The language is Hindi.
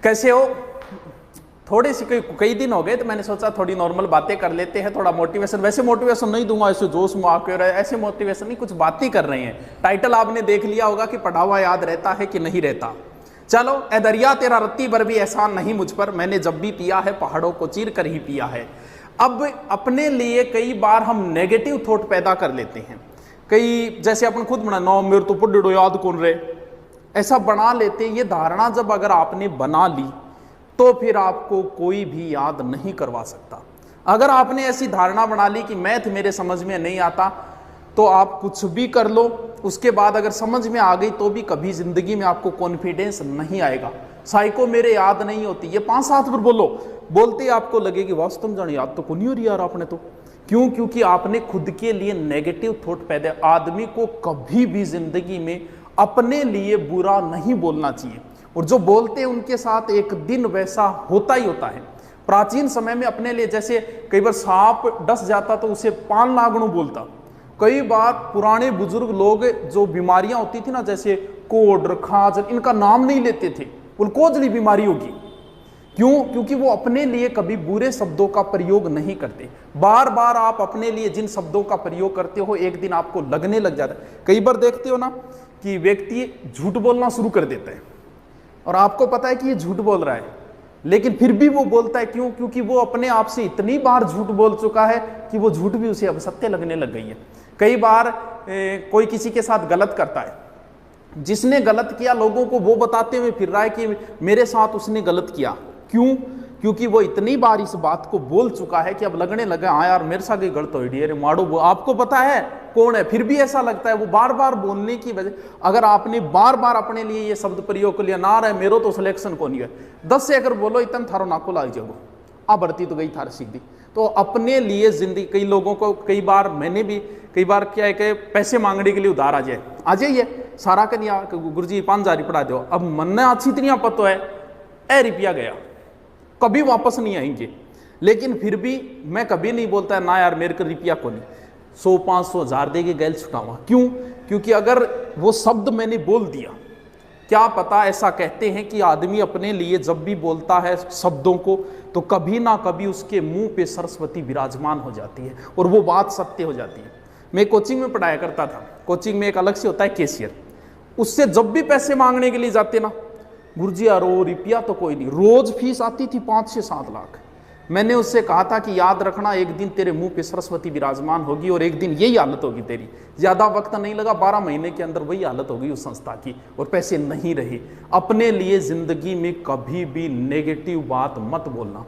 कैसे हो? थोड़ी सी कई दिन हो गए तो मैंने सोचा थोड़ी नॉर्मल बातें कर लेते हैं, थोड़ा मोटिवेशन। वैसे मोटिवेशन नहीं दूंगा ऐसे जोश में आकर, ऐसे मोटिवेशन नहीं, कुछ बातें कर रहे हैं। टाइटल आपने देख लिया होगा कि पढ़ा हुआ याद रहता है कि नहीं रहता। चलो, ए दरिया तेरा रत्ती भर भी एहसान नहीं मुझ पर, मैंने जब भी पिया है पहाड़ों को चीर कर ही पिया है। अब अपने लिए कई बार हम नेगेटिव थॉट पैदा कर लेते हैं। कई जैसे अपन खुद बना नो मेरे तो पढ़ो याद कौन रहे, ऐसा बना लेते हैं। ये धारणा जब अगर आपने बना ली तो फिर आपको कोई भी याद नहीं करवा सकता। अगर आपने ऐसी धारणा बना ली कि मैथ मेरे समझ में नहीं आता, तो आप कुछ भी कर लो, उसके बाद अगर समझ में आ गई तो भी कभी जिंदगी में आपको कॉन्फिडेंस नहीं आएगा। साइको मेरे याद नहीं होती, ये 5-7 बार बोलो, बोलते ही आपको लगेगी वास्तव में जाने याद तो को नहीं हो रही यार आपने तो। क्यों? क्योंकि आपने खुद के लिए नेगेटिव थॉट पैदा। आदमी को कभी भी जिंदगी में अपने लिए बुरा नहीं बोलना चाहिए, और जो बोलते हैं उनके साथ एक दिन वैसा होता ही होता है। प्राचीन समय में अपने लिए जैसे कई बार सांप डस जाता तो उसे पान नागणु बोलता। कई बार पुराने बुजुर्ग लोग जो बीमारियां होती थी ना, जैसे कोढ़ खांज, इनका नाम नहीं लेते थे, उल्कोजली बीमारी होगी। क्यों? क्योंकि वो अपने लिए कभी बुरे शब्दों का प्रयोग नहीं करते। बार बार आप अपने लिए जिन शब्दों का प्रयोग करते हो एक दिन आपको लगने लग जाता है। कई बार देखते हो ना कि व्यक्ति झूठ बोलना शुरू कर देता है और आपको पता है कि ये झूठ बोल रहा है, लेकिन फिर भी वो बोलता है। क्यों? क्योंकि वो अपने आप से इतनी बार झूठ बोल चुका है कि वो झूठ भी उसे अब सत्य लगने लग गई है। कई बार कोई किसी के साथ गलत करता है, जिसने गलत किया लोगों को वो बताते हुए फिर रहा है कि मेरे साथ उसने गलत किया। क्यों? क्योंकि वो इतनी बार इस बात को बोल चुका है कि अब लगने लगा हाँ यार मेरे साथ ही गलत हो रही है, मारो। आपको पता है कौन है, फिर भी ऐसा लगता है। वो बार बार बोलने की वजह, अगर आपने बार बार अपने लिए ये शब्द प्रयोग कर लिया ना रहे मेरो तो सिलेक्शन को नहीं है, 10 से अगर बोलो इतन थारो नाको लाग जाओ, अब भर्ती तो गई थार सीधी। तो अपने लिए जिंदगी, कई लोगों को कई बार मैंने भी कई बार क्या है कि पैसे मांगने के लिए उधार आ जाइए सारा का नहीं, गुरु जी 5,000 पढ़ा दो। अब मन अच्छी इतनी पतो है ए रुपया गया, कभी वापस नहीं आएंगे। लेकिन फिर भी मैं कभी नहीं बोलता ना यार मेरे को रुपया को नहीं, 100, 500, 1000 देके गैल छुटाऊंगा। क्यों? क्योंकि अगर वो शब्द मैंने बोल दिया, क्या पता, ऐसा कहते हैं कि आदमी अपने लिए जब भी बोलता है शब्दों को तो कभी ना कभी उसके मुंह पे सरस्वती विराजमान हो जाती है और वो बात सत्य हो जाती है। मैं कोचिंग में पढ़ाया करता था, कोचिंग में एक अलग से होता है कैशियर, उससे जब भी पैसे मांगने के लिए जाते ना, गुरुजी यार वो रुपया तो कोई नहीं, रोज फीस आती थी 5 से 7 लाख। मैंने उससे कहा था कि याद रखना एक दिन तेरे मुंह पे सरस्वती विराजमान होगी और एक दिन यही हालत होगी तेरी। ज्यादा वक्त नहीं लगा, 12 महीने के अंदर वही हालत होगी उस संस्था की और पैसे नहीं रहे। अपने लिए जिंदगी में कभी भी नेगेटिव बात मत बोलना।